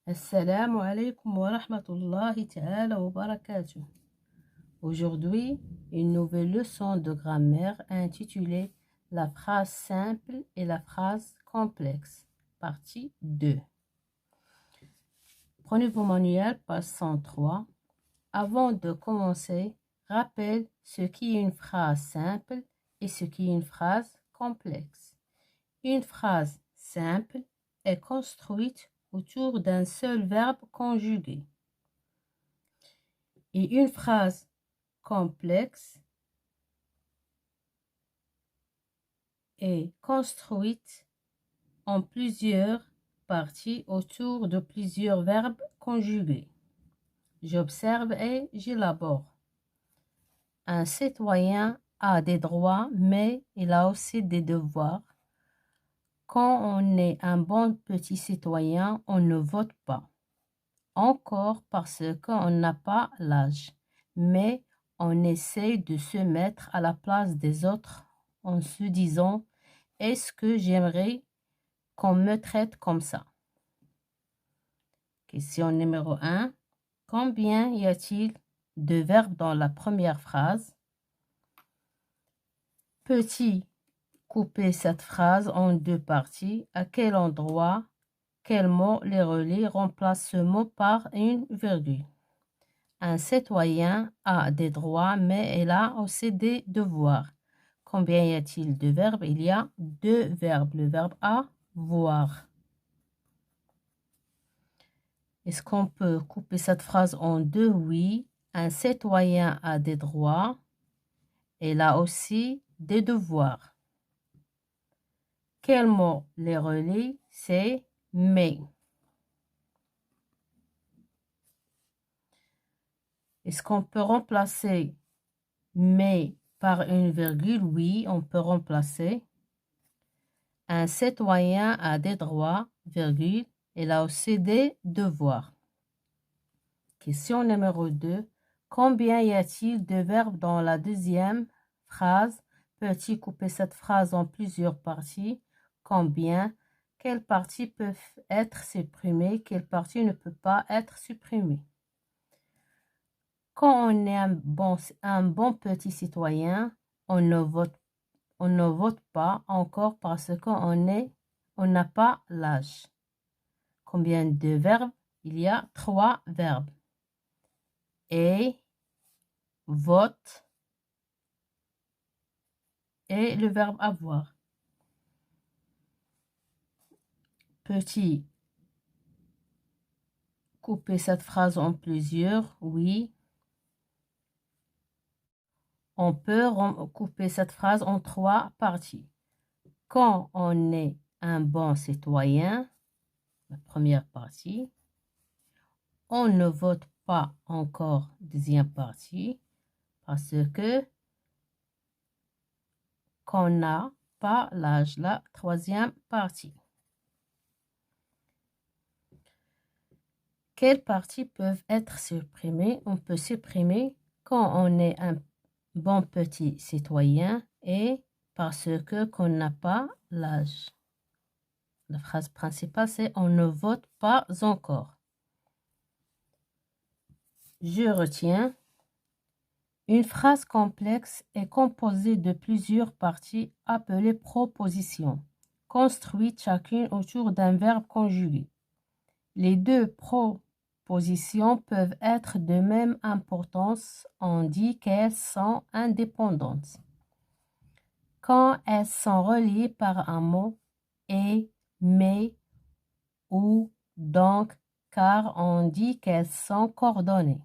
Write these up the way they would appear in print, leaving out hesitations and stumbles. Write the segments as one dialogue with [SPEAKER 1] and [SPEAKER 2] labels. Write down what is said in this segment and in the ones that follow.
[SPEAKER 1] Assalamu alaikum wa rahmatullahi ta'ala wa barakatuh. Aujourd'hui, une nouvelle leçon de grammaire intitulée La phrase simple et la phrase complexe, partie 2. Prenez vos manuels, page 103. Avant de commencer, rappelle ce qui est une phrase simple et ce qui est une phrase complexe. Une phrase simple est construite autour d'un seul verbe conjugué. Et une phrase complexe est construite en plusieurs parties autour de plusieurs verbes conjugués. J'observe et j'élabore. Un citoyen a des droits, mais il a aussi des devoirs. Quand on est un bon petit citoyen, on ne vote pas. Encore parce qu'on n'a pas l'âge, mais on essaie de se mettre à la place des autres en se disant « Est-ce que j'aimerais qu'on me traite comme ça ?» Question numéro 1. Combien y a-t-il de verbes dans la première phrase? Peux-tu couper cette phrase en deux parties? À quel endroit, quel mot les relais remplace ce mot par une virgule? Un citoyen a des droits, mais il a aussi des devoirs. Combien y a-t-il de verbes? Il y a deux verbes. Le verbe avoir. Est-ce qu'on peut couper cette phrase en deux? Oui. Un citoyen a des droits. Il a aussi des devoirs. Quel mot les relie? C'est mais. Est-ce qu'on peut remplacer mais par une virgule? Oui, on peut remplacer. Un citoyen a des droits, virgule, il a aussi des devoirs. Question numéro 2. Combien y a-t-il de verbes dans la deuxième phrase? Peux-tu couper cette phrase en plusieurs parties? Combien? Quelles parties peuvent être supprimées? Quelles parties ne peuvent pas être supprimées? Quand on est un bon petit citoyen, on ne vote pas encore parce qu'on n'a pas l'âge. Combien de verbes? Il y a 3 verbes. Et, vote et le verbe avoir. Peux-tu couper cette phrase en plusieurs? Oui. On peut couper cette phrase en 3 parties. Quand on est un bon citoyen, la première partie, on ne vote pas encore, deuxième partie, parce que qu'on n'a pas l'âge, la troisième partie. Quelles parties peuvent être supprimées? On peut supprimer quand on est un bon petit citoyen et parce que qu'on n'a pas l'âge. La phrase principale, c'est « on ne vote pas encore ». Je retiens. Une phrase complexe est composée de plusieurs parties appelées propositions, construites chacune autour d'un verbe conjugué. Les deux propositions peuvent être de même importance. On dit qu'elles sont indépendantes. Quand elles sont reliées par un mot « et »,« mais » ou « donc », car on dit qu'elles sont coordonnées.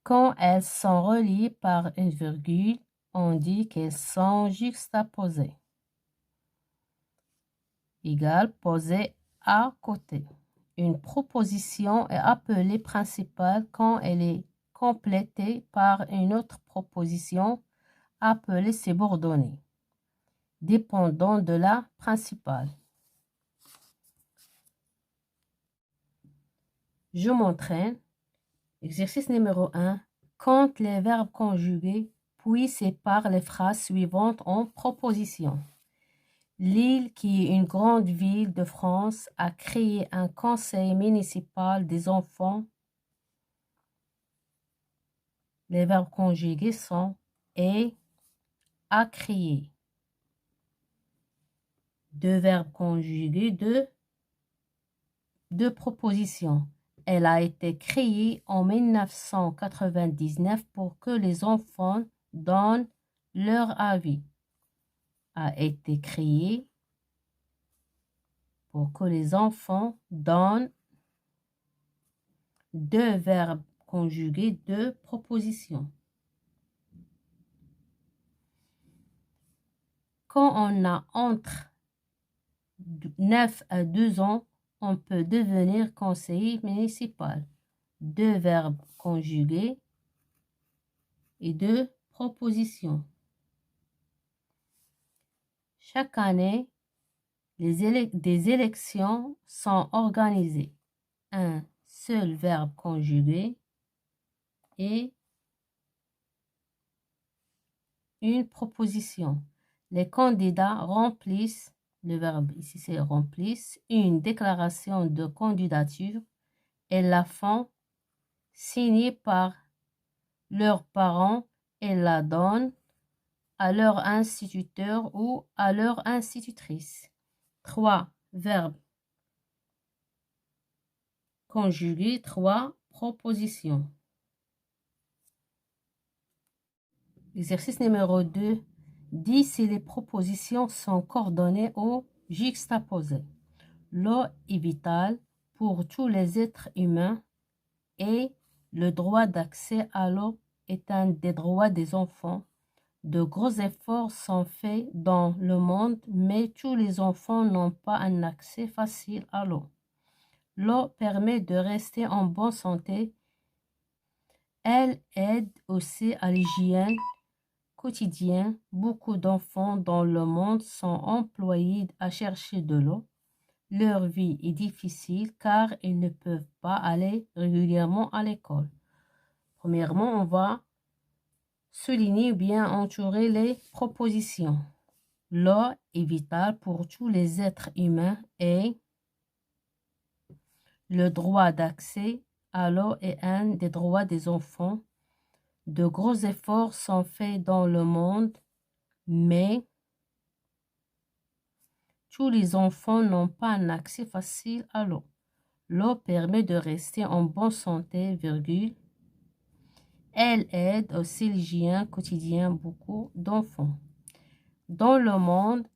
[SPEAKER 1] Quand elles sont reliées par une virgule, on dit qu'elles sont juxtaposées. Égal, posées à côté. Une proposition est appelée principale quand elle est complétée par une autre proposition appelée subordonnée, dépendant de la principale. Je m'entraîne. Exercice numéro 1. Compte les verbes conjugués, puis sépare les phrases suivantes en propositions. Lille, qui est une grande ville de France, a créé un conseil municipal des enfants. Les verbes conjugués sont et a créé. Deux verbes conjugués, deux propositions. Elle a été créée en 1999 pour que les enfants donnent leur avis. A été créée pour que les enfants donnent deux verbes conjugués, deux propositions. Quand on a entre 9 à 12 ans, on peut devenir conseiller municipal. Deux verbes conjugués et deux propositions. Chaque année, des élections sont organisées. Un seul verbe conjugué et une proposition. Les candidats remplissent, le verbe ici c'est remplissent, une déclaration de candidature et la font signée par leurs parents et la donnent à leur instituteur ou à leur institutrice. 3 verbes conjugués, 3 propositions. Exercice numéro 2. Dis si les propositions sont coordonnées ou juxtaposées. L'eau est vitale pour tous les êtres humains et le droit d'accès à l'eau est un des droits des enfants. De gros efforts sont faits dans le monde, mais tous les enfants n'ont pas un accès facile à l'eau. L'eau permet de rester en bonne santé. Elle aide aussi à l'hygiène quotidienne. Beaucoup d'enfants dans le monde sont employés à chercher de l'eau. Leur vie est difficile car ils ne peuvent pas aller régulièrement à l'école. Premièrement, on va souligner ou bien entourer les propositions. L'eau est vitale pour tous les êtres humains et le droit d'accès à l'eau est un des droits des enfants. De gros efforts sont faits dans le monde, mais tous les enfants n'ont pas un accès facile à l'eau. L'eau permet de rester en bonne santé, virgule. Elle aide aussi l'hygiène quotidienne beaucoup d'enfants. Dans le monde,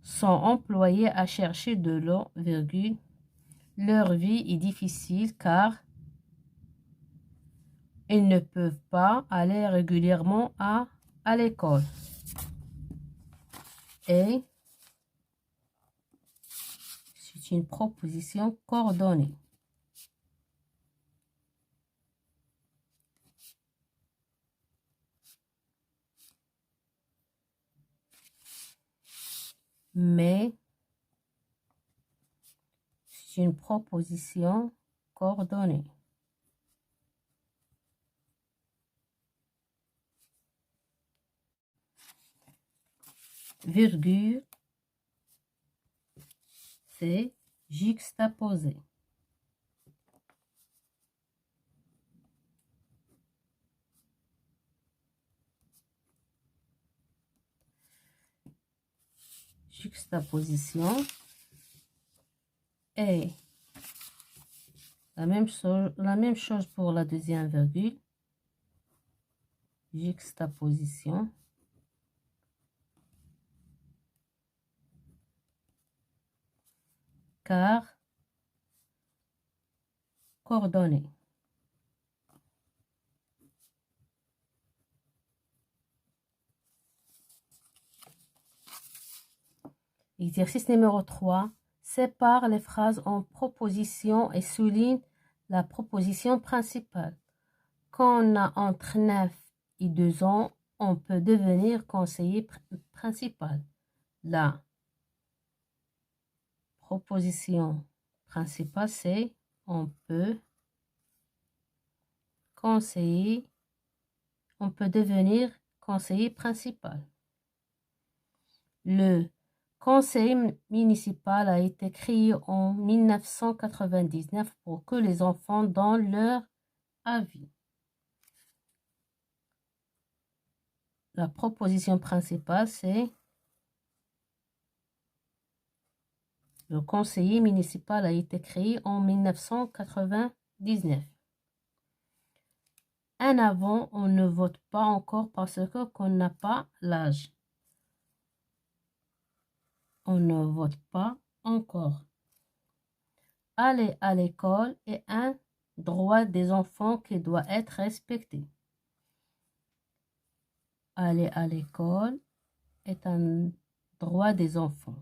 [SPEAKER 1] sont employés à chercher de l'eau, virgule. Leur vie est difficile car ils ne peuvent pas aller régulièrement à l'école. Et c'est une proposition coordonnée. Mais c'est une proposition coordonnée. Virgule, c'est juxtaposé. Juxtaposition et la même chose pour la deuxième virgule. Juxtaposition. Car coordonnées. Exercice numéro 3. Sépare les phrases en propositions et souligne la proposition principale. Quand on a entre 9 et 2 ans, on peut devenir conseiller principal. La proposition principale, c'est on peut devenir conseiller principal. Le conseil municipal a été créé en 1999 pour que les enfants donnent leur avis. La proposition principale, c'est le conseiller municipal a été créé en 1999. En avant, on ne vote pas encore parce qu'on n'a pas l'âge. On ne vote pas encore. Aller à l'école est un droit des enfants qui doit être respecté. Aller à l'école est un droit des enfants.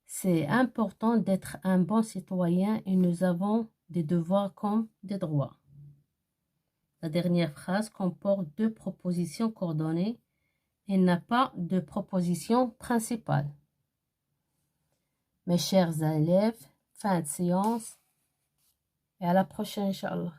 [SPEAKER 1] C'est important d'être un bon citoyen et nous avons des devoirs comme des droits. La dernière phrase comporte 2 propositions coordonnées et n'a pas de proposition principale. Mes chers élèves, fin de séance et à la prochaine, Inch'Allah.